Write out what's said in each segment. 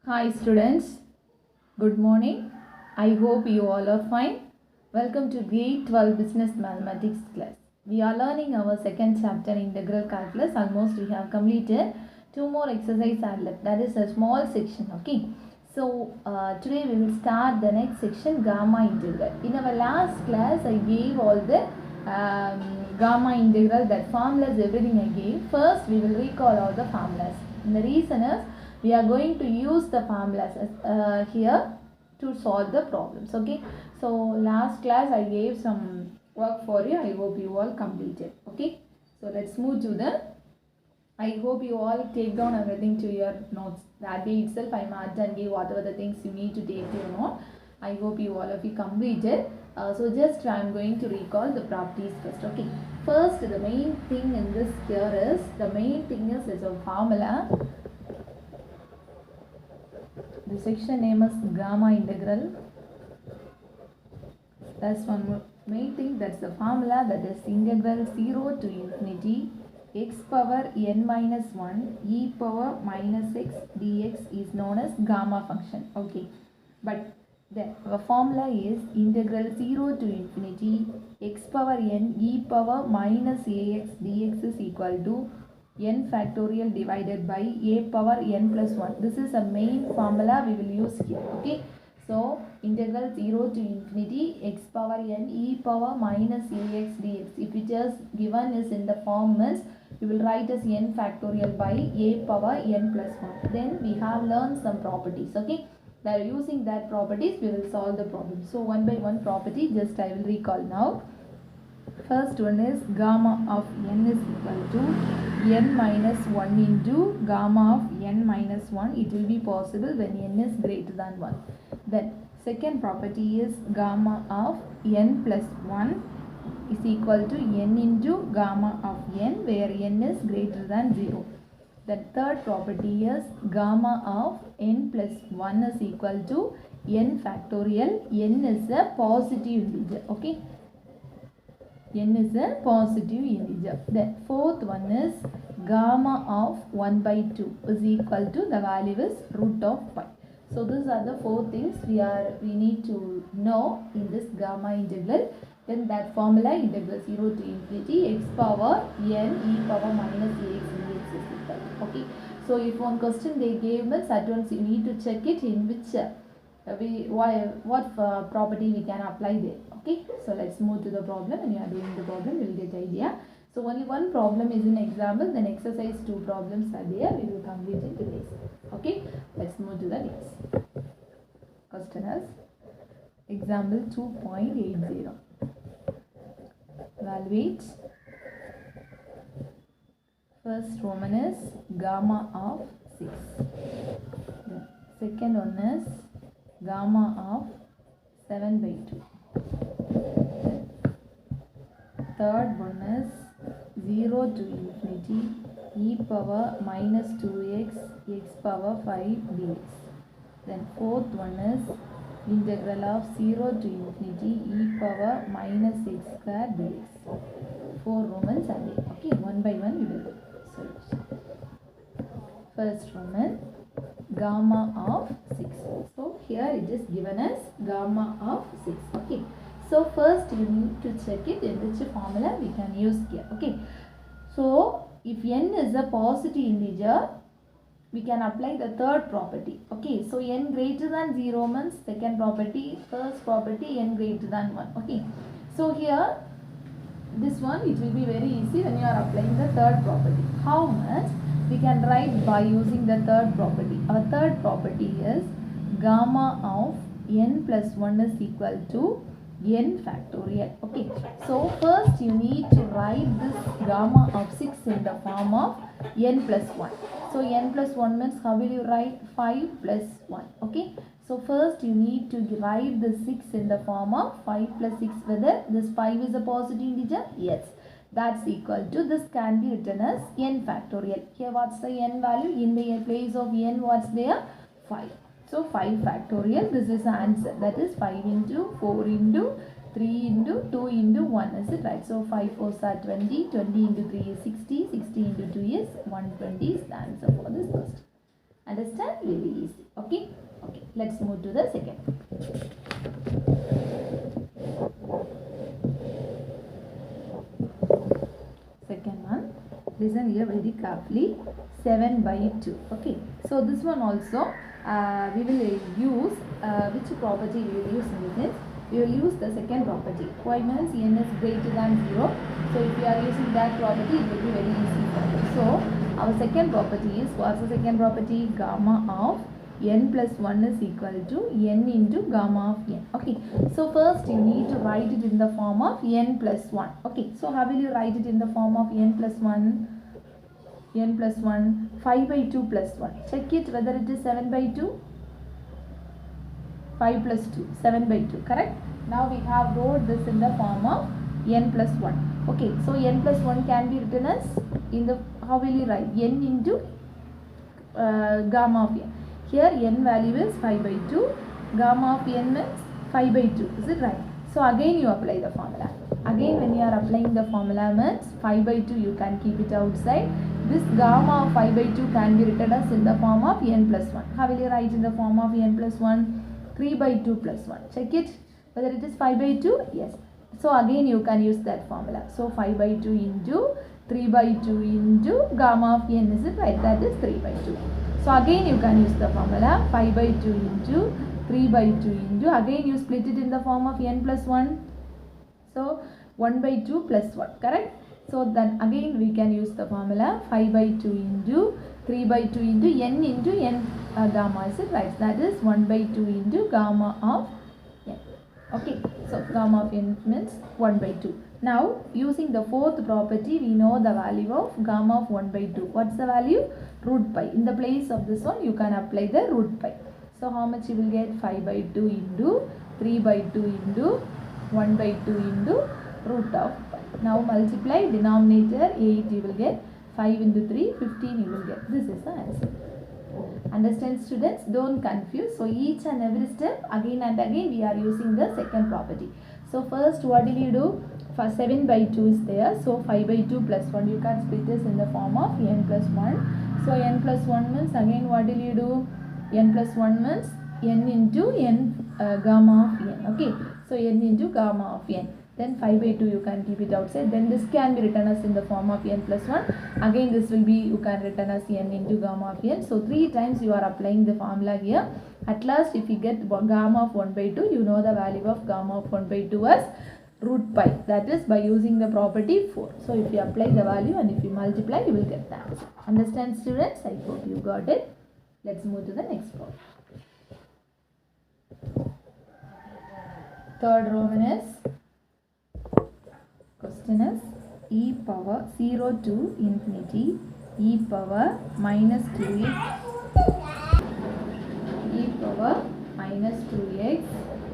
Hi students, good morning. I hope you all are fine. Welcome to grade 12 business mathematics class. We are learning our second chapter integral calculus. Almost we have completed two more exercise are left. That is a small section. Okay. So today we will start the next section, gamma integral. In our last class I gave all the gamma integral, that formulas, everything I gave. First we will recall all the formulas. And the reason is we are going to use the formulas here to solve the problems. Okay, so last class I gave some work for you. I hope you all completed. Okay, so let's move to the, I hope you all take down everything to your notes. That day itself I marked and gave whatever the things you need to take to your note. I hope you all of you completed. So just I am going to recall the properties first. Okay, first the main thing in this here is, the main thing is a formula. The section name is gamma integral. That's one more main thing, that's the formula, that is integral 0 to infinity x power n minus 1 e power minus x dx is known as gamma function. Okay, but the formula is integral 0 to infinity x power n e power minus ax dx is equal to n factorial divided by a power n plus 1. This is a main formula we will use here. Okay, so integral 0 to infinity x power n e power minus ax dx, if it is given is in the form means we will write as n factorial by a power n plus 1. Then we have learned some properties. Okay, by using that properties we will solve the problem. So one by one property just I will recall now. First one is gamma of n is equal to n minus 1 into gamma of n minus 1. It will be possible when n is greater than 1. Then second property is gamma of n plus 1 is equal to n into gamma of n, where n is greater than 0. The third property is gamma of n plus 1 is equal to n factorial. N is a positive integer. Okay, n is a positive integer. The fourth one is gamma of 1 by 2 is equal to, the value is root of pi. So these are the four things we need to know in this gamma integral. Then that formula, integral 0 to infinity x power n e power minus ax dx is equal. Okay, so if one question they gave us, at once you need to check it in which what property we can apply there. Okay, so let's move to the problem. When you are doing the problem you will get idea. So only one problem is an example, then exercise 2 problems are there. We will complete it today. Okay, let's move to the next question. As example 2.80, evaluate. First Roman is gamma of 6. The second one is gamma of 7 by 2. Third one is 0 to infinity e power minus 2x x power 5 dx. Then fourth one is integral of 0 to infinity e power minus x square dx. 4 Romans are there. Okay, one by one we will do solution. First Roman, gamma of 6. So here it is given as gamma of 6. Okay, so first you need to check it in which formula we can use here. Okay, so if n is a positive integer, we can apply the third property. Okay, so n greater than 0 means second property, first property n greater than 1. Okay, so here this one it will be very easy when you are applying the third property. How much? We can write by using the third property. Our third property is gamma of n plus 1 is equal to n factorial. Okay, so first you need to write this gamma of 6 in the form of n plus 1. So n plus 1 means how will you write? 5 plus 1. Okay, so first you need to write the 6 in the form of 5 plus 6. Whether this 5 is a positive integer? Yes. That's equal to, this can be written as n factorial. Here what's the n value? In the place of n what's there? 5. So 5 factorial, this is the answer. That is 5 into 4 into 3 into 2 into 1. Is it right? So 5 4s are 20. 20 into 3 is 60. 60 into 2 is 120 is the answer for this question. Understand? Really easy. Okay. Okay. Let's move to the second. Second one. Listen here very carefully. 7 by 2. Okay. So this one also we will use which property we will use in this? We will use the second property. Why means n is greater than 0. So if you are using that property, it will be very easy for you. So our second property is, what's the second property? Gamma of n plus 1 is equal to n into gamma of n. Okay. So first you need to write it in the form of n plus 1. Okay. So how will you write it in the form of n plus 1? N plus 1, 5 by 2 plus 1. Check it whether it is 7 by 2. 5 plus 2, 7 by 2, correct? Now we have wrote this in the form of n plus 1. Okay, so n plus 1 can be written as, in the, how will you write? N into gamma of n. Here n value is 5 by 2, gamma of n means 5 by 2, is it right? So again you apply the formula. Again when you are applying the formula means 5 by 2 you can keep it outside. This gamma of 5 by 2 can be written as in the form of n plus 1. How will you write in the form of n plus 1? 3 by 2 plus 1. Check it whether it is 5 by 2. Yes. So again you can use that formula. So 5 by 2 into 3 by 2 into gamma of n, is it right? That is 3 by 2. So again you can use the formula 5 by 2 into 3 by 2 into, again you split it in the form of n plus 1. So 1 by 2 plus 1, correct? So then again we can use the formula 5 by 2 into 3 by 2 into n gamma, is it right? That is 1 by 2 into gamma of n. Okay, so gamma of n means 1 by 2. Now using the fourth property, we know the value of gamma of 1 by 2. What's the value? Root pi. In the place of this one you can apply the root pi. So how much you will get? 5 by 2 into 3 by 2 into 1 by 2 into root of pi. Now multiply denominator 8, you will get 5 into 3, 15 you will get. This is the answer. Understand students? Don't confuse. So each and every step again and again we are using the second property. So first what did you do? For 7 by 2 is there. So 5 by 2 plus 1, you can split this in the form of n plus 1. So n plus 1 means again what will you do? N plus 1 means n into n gamma of n. Okay. So n into gamma of n. Then 5 by 2 you can keep it outside. Then this can be written as in the form of n plus 1. Again this will be, you can written as n into gamma of n. So 3 times you are applying the formula here. At last if you get gamma of 1 by 2, you know the value of gamma of 1 by 2 as root pi. That is by using the property 4. So if you apply the value and if you multiply, you will get the answer. Understand students? I hope you got it. Let's move to the next problem. Third Roman is, question is e power 0 to infinity e power minus 2x e power minus 2x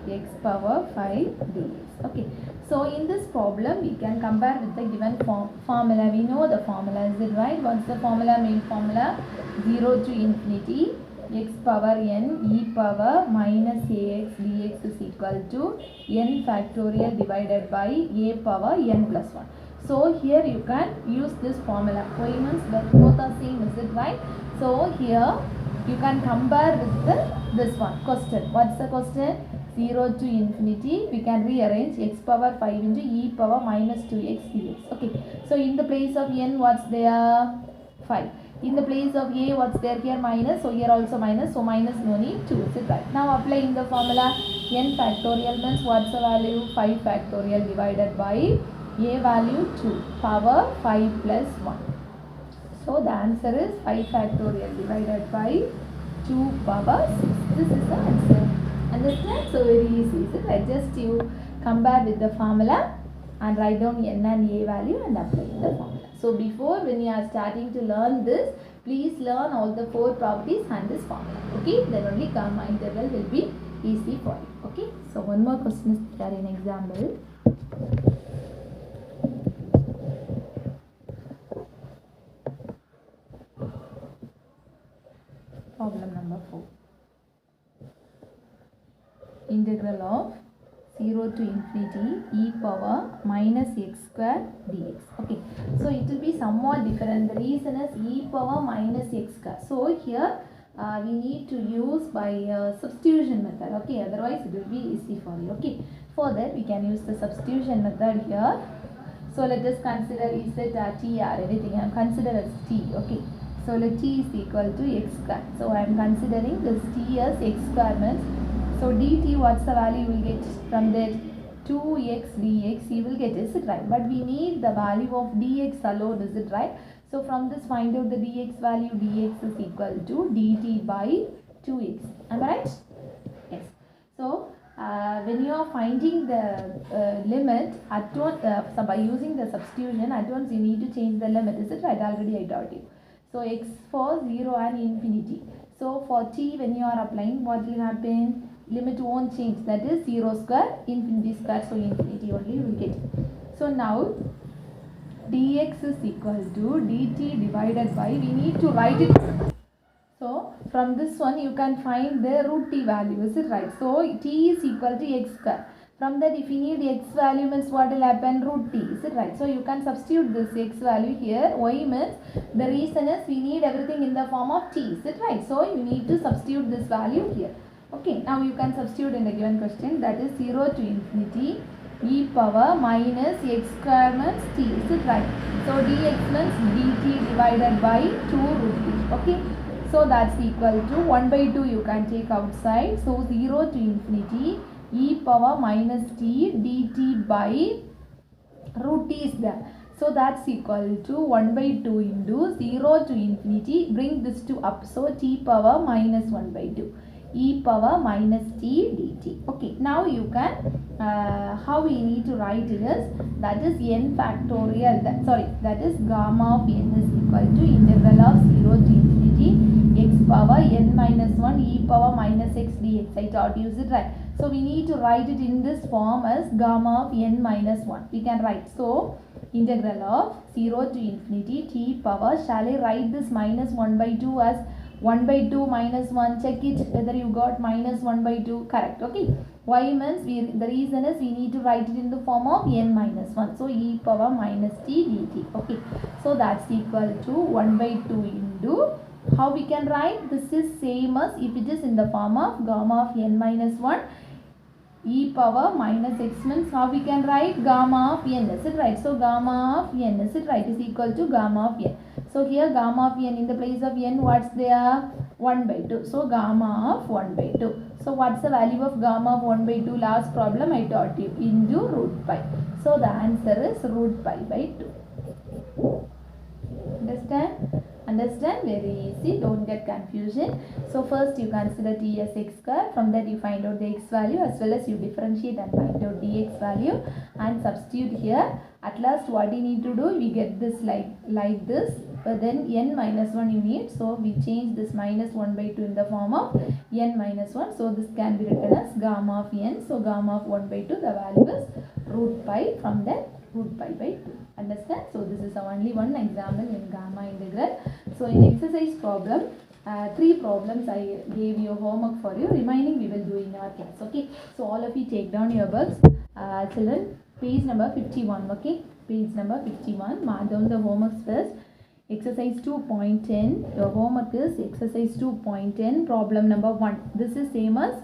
x power 5 dx. Okay, so in this problem we can compare with the given formula. We know the formula, is it right? What's the formula? Main formula 0 to infinity x power n e power minus ax dx is equal to n factorial divided by a power n plus 1. So here you can use this formula. Why means that both are same, is it right? So here you can compare with this one. Question. What's the question? 0 to infinity, we can rearrange x power 5 into e power minus 2x dx. Okay. So in the place of n, what's there? 5. In the place of a, what's there here? Minus. So here also minus. So minus no need, 2. Is it right? Now applying the formula n factorial means what's the value? 5 factorial divided by a value 2. Power 5 plus 1. So the answer is 5 factorial divided by 2 power 6. This is the answer. Understand? So very easy. Is it right? Just you compare with the formula and write down n and a value and apply the formula. So before, when you are starting to learn this, please learn all the 4 properties and this formula. Okay, then only gamma integral will be easy for you. Okay, so one more question is there in example. Problem number 4. Integral of 0 to infinity e power minus x square dx. Okay, so it will be somewhat different. The reason is e power minus x square. So here we need to use by substitution method. Okay, otherwise it will be easy for you. Okay, for that we can use the substitution method here. So let us consider, is it t or anything? I am considered as t. Okay, so let t is equal to x square. So I am considering this t as x square means, so dt, what's the value you will get from that? 2x dx you will get, is it right? But we need the value of dx alone, is it right? So from this find out the dx value. Dx is equal to dt by 2x. Am I right? Yes. So when you are finding the limit at once, so by using the substitution at once you need to change the limit, is it right? Already I taught you. So x for 0 and infinity. So for t, when you are applying, what will happen? Limit won't change, that is 0 square, infinity square, so infinity only you will get. So now dx is equal to dt divided by, we need to write it. So from this one you can find the root t value, is it right? So t is equal to x square. From that, if you need x value means what will happen? Root t, is it right? So you can substitute this x value here. Y means, the reason is we need everything in the form of t, is it right? So you need to substitute this value here. Okay, now you can substitute in the given question, that is 0 to infinity e power minus x square means t, is it right? So dx means dt divided by 2 root t. Okay, so that's equal to 1 by 2 you can take outside. So 0 to infinity e power minus t dt by root t is there. So that's equal to 1 by 2 into 0 to infinity, bring this to up, so t power minus 1 by 2 e power minus t dt. Okay, now you can, how we need to write it is, that is n factorial, that is gamma of n is equal to integral of 0 to infinity x power n minus 1 e power minus x dx. I taught you, is it right? So we need to write it in this form as gamma of n minus 1. We can write, so integral of 0 to infinity t power, shall I write this minus 1 by 2 as 1 by 2 minus 1, check it whether you got minus 1 by 2, correct. Okay, y means, the reason is we need to write it in the form of n minus 1, so e power minus t dt. Okay, so that's equal to 1 by 2 into, how we can write, this is same as if it is in the form of gamma of n minus 1 e power minus x means, how we can write gamma of n, is it right? So gamma of n, is it right, is equal to gamma of n. So here gamma of n, in the place of n what's there? 1 by 2. So gamma of 1 by 2. So what's the value of gamma of 1 by 2? Last problem I taught you, into root pi. So the answer is root pi by 2. Understand? Understand? Very easy. Don't get confusion. So first you consider t as x square. From that you find out the x value, as well as you differentiate and find out dx value and substitute here. At last what you need to do, we get this like this. But then n minus 1 you need. So we change this minus 1 by 2 in the form of n minus 1. So this can be written as gamma of n. So gamma of 1 by 2, the value is root pi, from that root pi by 2. Understand? So this is only one example in gamma integral. So in exercise problem, 3 problems I gave you homework for you. Remaining we will do in our class. Okay. So all of you take down your books. Children, page number 51. Okay. Page number 51. Mark down the homeworks first. Exercise 2.10. Your homework is exercise 2.10. Problem number 1. This is same as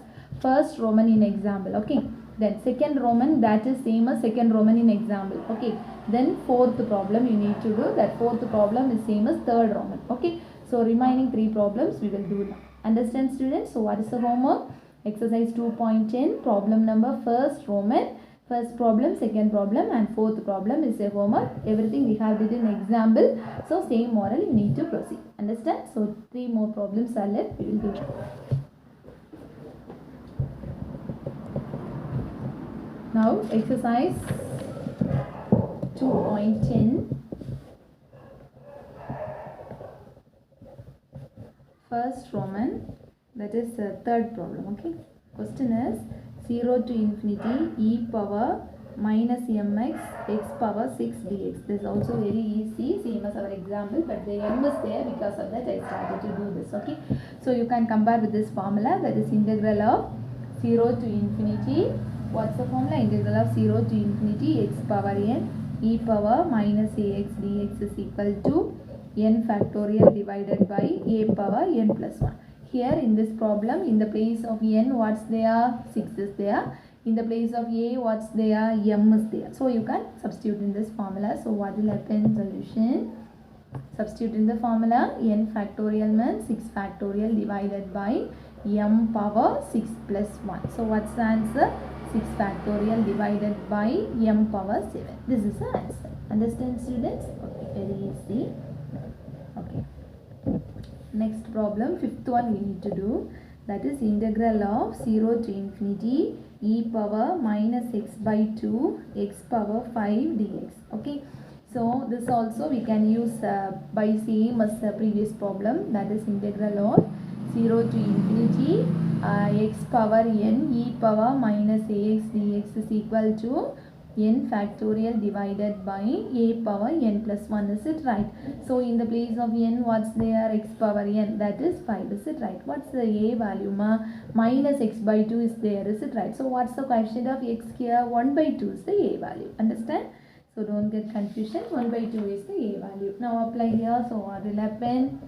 first Roman in example. Okay. Then second Roman, that is same as second Roman in example. Okay. Then fourth problem you need to do. That fourth problem is same as third Roman. Okay. So remaining 3 problems we will do now. Understand, students? So what is the homework? Exercise 2.10. Problem number first Roman. First problem, second problem and fourth problem is a homework. Everything we have did in example. So same moral you need to proceed. Understand? So 3 more problems are left. We will do. Now exercise 2.10. First Roman, that is the third problem. Okay. Question is 0 to infinity e power minus mx x power 6 dx. This is also very easy, same as our example, but the m is there, because of that I started to do this. Okay. So you can compare with this formula, that is integral of 0 to infinity. What's the formula? Integral of 0 to infinity x power n e power minus ax dx is equal to n factorial divided by a power n plus 1. Here in this problem, in the place of n, what's there? 6 is there. In the place of a, what's there? M is there. So you can substitute in this formula. So what will happen? Solution. Substitute in the formula. N factorial means 6 factorial divided by m power 6 plus 1. So what's the answer? 6 factorial divided by m power 7. This is the answer. Understand, students? Okay, very easy. Okay. Next problem, fifth one we need to do. That is integral of 0 to infinity e power minus x by 2 x power 5 dx. Okay. So this also we can use by same as the previous problem. That is integral of 0 to infinity x power n e power minus ax dx is equal to n factorial divided by a power n plus 1. Is it right? So in the place of n, what's there? X power n, that is 5. Is it right? What's the a value? Minus x by 2 is there. Is it right? So what's the coefficient of x here? 1 by 2 is the a value. Understand? So don't get confusion. 1 by 2 is the a value. Now apply here. So what will happen?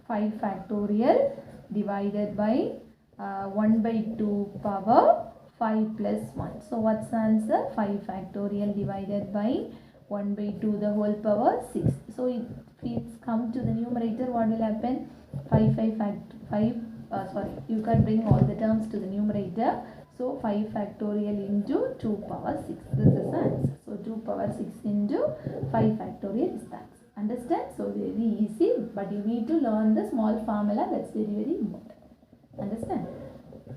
5 factorial divided by 1 by 2 power 5 plus 1. So what's the answer? 5 factorial divided by 1 by 2 the whole power 6. So if it's come to the numerator, what will happen? 5 you can bring all the terms to the numerator. So 5 factorial into 2 power 6. This is the answer. So 2 power 6 into 5 factorial is the answer. Understand? So very easy, but you need to learn the small formula. That's very, very important. Understand? Okay.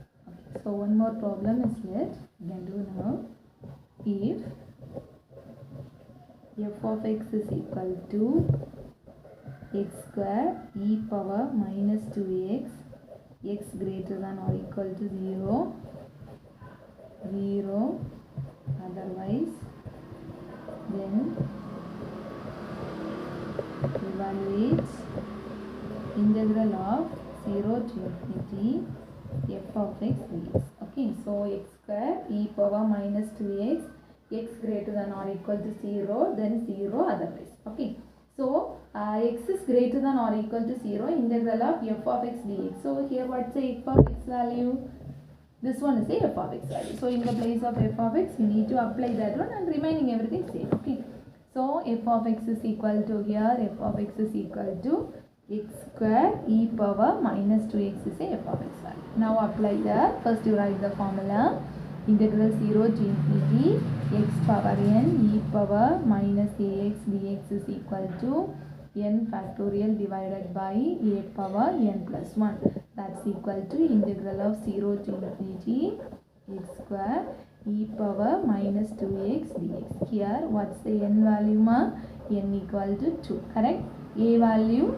So one more problem is left. We can do now. If f of x is equal to x square e power minus 2x, x greater than or equal to 0, otherwise then evaluate integral of 0 to infinity f of x dx. Okay, so x square e power minus 2x, x greater than or equal to 0, then 0 otherwise. Okay, so x is greater than or equal to 0, integral of f of x dx. So here what's the f of x value? This one is the f of x value. So in the place of f of x, you need to apply that one and remaining everything same. Okay. So f of x is equal to here, f of x is equal to x square e power minus 2x is a f of x value. Now apply that. First you write the formula. Integral 0 to infinity x power n e power minus ax dx is equal to n factorial divided by a power n plus 1. That's equal to integral of 0 to infinity x square e power minus 2x dx. Here what's the n value? N equal to 2. Correct? A value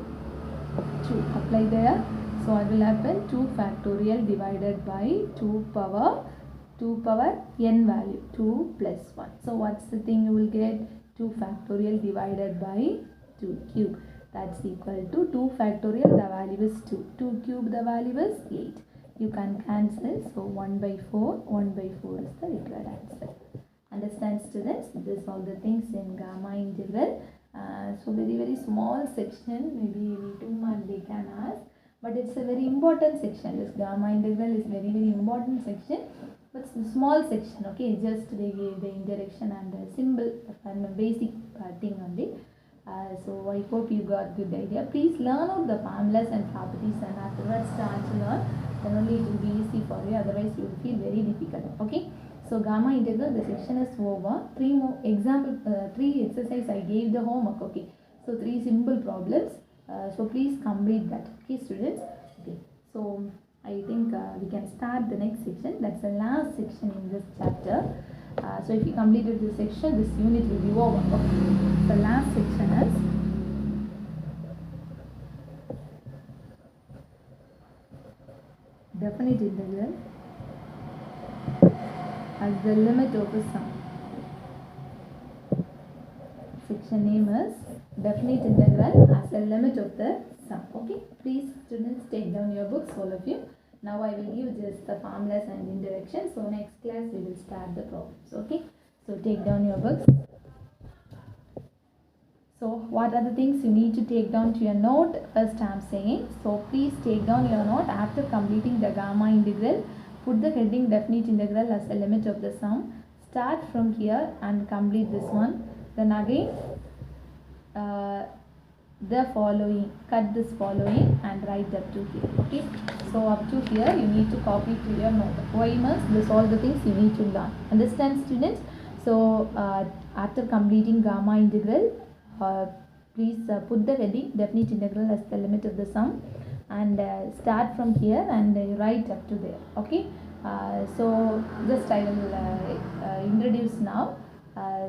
2. Apply there. So what will happen? 2 factorial divided by 2 power n value 2 plus 1. So what's the thing you will get? 2 factorial divided by 2 cube. That's equal to 2 factorial, the value is 2. 2 cube, the value is 8. You can cancel. So 1 by 4 is the required answer. Understand, students? This all the things in gamma integral. So very, very small section. Maybe 2 mark they can ask. But it's a very important section. This gamma integral is very, very important section. But it's a small section. Okay, just they gave the interaction and the symbol and the basic thing only. So I hope you got good idea. Please learn out the formulas and properties and afterwards start to learn. Then only it will be easy for you. Otherwise you will feel very difficult. Okay. So gamma integral, the section is over. 3 more example, 3 exercise I gave the homework. Okay. So 3 simple problems. So please complete that. Okay, students. Okay. So I think we can start the next section. That's the last section in this chapter. So if you completed this section, this unit will be over. Okay. The last section is definite integral as the limit of a sum. Section name is definite integral as a limit of the sum. Okay. Please, students, take down your books, all of you. Now I will give just the formulas and indirections. So next class we will start the problems. Okay. So take down your books. So what are the things you need to take down to your note? First I am saying, so please take down your note after completing the gamma integral. Put the heading definite integral as the limit of the sum. Start from here and complete this one. Then again the following, cut this following and write up to here. Okay, so up to here you need to copy to your note. Why must this all the things you need to learn? Understand, students? So after completing gamma integral, please put the heading definite integral as the limit of the sum and start from here and write up to there. Okay, so just I will introduce now.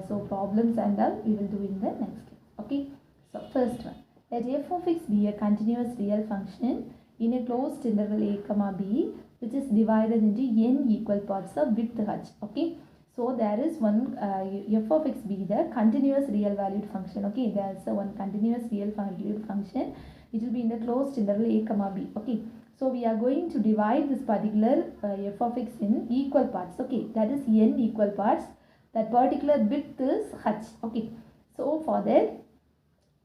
So problems and all we will do in the next class. Okay, so first one, let f of x be a continuous real function in a closed interval a comma b which is divided into n equal parts of width h. Okay, so there is one f of x be the continuous real valued function. Okay, there is one continuous real valued function. It will be in the closed interval a comma b. Okay, so we are going to divide this particular f of x in equal parts. Okay, that is n equal parts. That particular width is h. Okay, so for that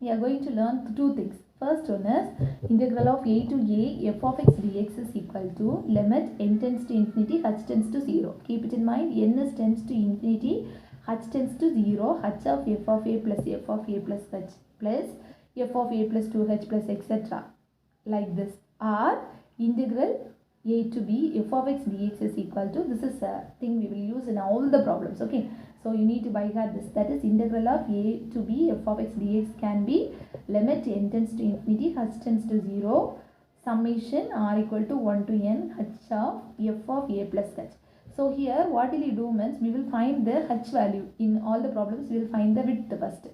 we are going to learn two things. First one is integral of a to a f of x dx is equal to limit n tends to infinity, h tends to 0. Keep it in mind, n is tends to infinity, h tends to 0, h of a plus f of a plus h plus f of a plus 2h plus etc. Like this. Or integral a to b f of x dx is equal to, this is a thing we will use in all the problems. Okay, so you need to by heart this, that is integral of a to b f of x dx can be limit n tends to infinity, h tends to 0, summation r equal to 1 to n h of f of a plus h. So here what will you do means, we will find the h value. In all the problems we will find the width first.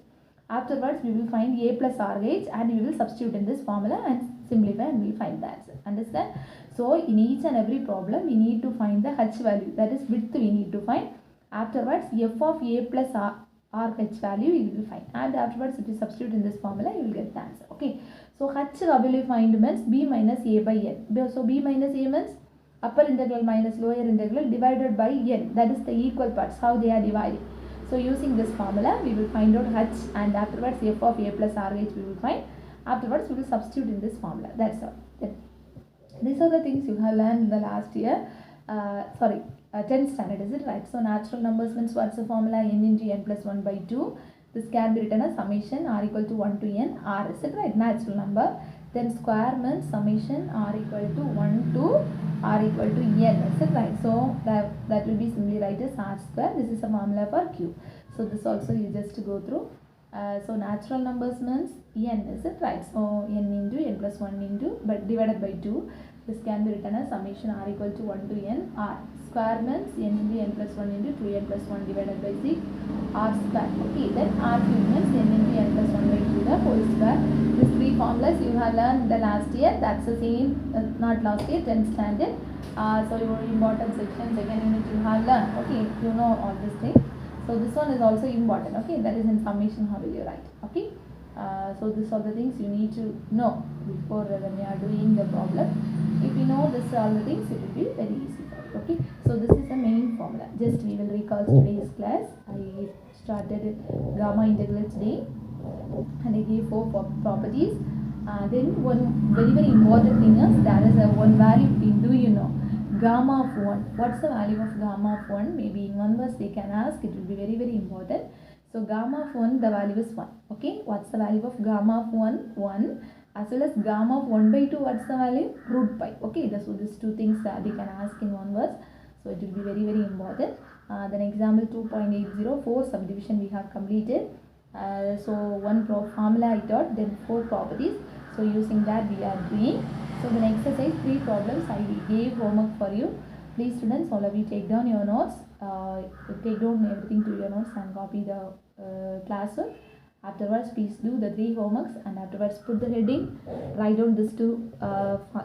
Afterwards we will find a plus rh and we will substitute in this formula and simplify and we will find the answer. Understand? So in each and every problem we need to find the h value, that is width we need to find. Afterwards f of a plus rh value you will find, and afterwards if you substitute in this formula you will get the answer. Okay, so h how will you find means b minus a by n. So b minus a means upper integral minus lower integral divided by n, that is the equal parts, how they are divided. So using this formula we will find out h, and afterwards f of a plus rh we will find. Afterwards we will substitute in this formula. That's all. These are the things you have learned in the last year. 10th standard, is it right? So natural numbers means what's the formula? N into n plus 1 by 2. This can be written as summation r equal to 1 to n r, is it right? Natural number. Then square means summation r equal to 1 to r equal to n, is it right? So that will be simply write as r square. This is a formula for q. So this also you just go through. So natural numbers means n, is it right? So n into n plus 1 into, but divided by 2. This can be written as summation r equal to 1 to n r. Square means n into n plus 1 into 2n plus 1 divided by 6 r square. Okay, then r cube means n into n plus 1 by 2 the whole square. These three formulas you have learned the last year. That's the same, not last year, 10th standard. So your important section, second unit you have learned. Okay, you know all these things. So this one is also important. Okay, that is in summation how will you write. Okay, so these are the things you need to know before when you are doing the problem. If you know this all the things, it will be very easy for you. Okay, so this is the main formula. Just we will recall today's class. I started gamma integral today and I gave 4 properties. Then one very important thing is there is a one value in, do you know, gamma of 1. What's the value of gamma of 1? Maybe in one verse they can ask. It will be very important. So gamma of 1, the value is 1. Okay, what's the value of gamma of 1? 1. As well as gamma of 1 by 2, what's the value? Root pi. Okay, so these two things that they can ask in one verse. So it will be very important. Then example 2.80, 4 subdivision we have completed. So one formula I taught, then 4 properties. So using that we are doing. So the exercise 3 problems I gave homework for you. Please students, all of you take down your notes. Take down everything to your notes and copy the classwork. Afterwards please do the 3 homeworks and afterwards put the heading, write down this two.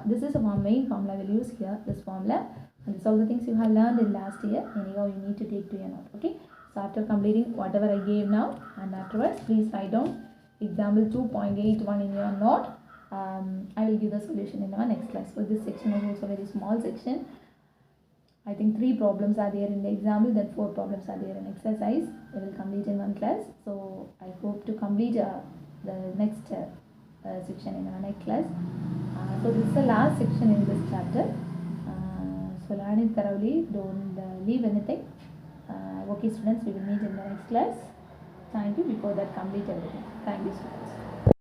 This is a main formula we'll use here, this formula, and these all the things you have learned in last year. Anyhow you need to take to your note. Okay, so after completing whatever I gave now and afterwards please write down example 2.81 in your note. I will give the solution in our next class. So this section is also a very small section. I think 3 problems are there in the example, then 4 problems are there in exercise. we will complete in one class. So I hope to complete the next section in our next class. So this is the last section in this chapter. So learn it thoroughly, don't leave anything. Okay students, we will meet in the next class. Thank you. Before that, complete everything. Thank you students.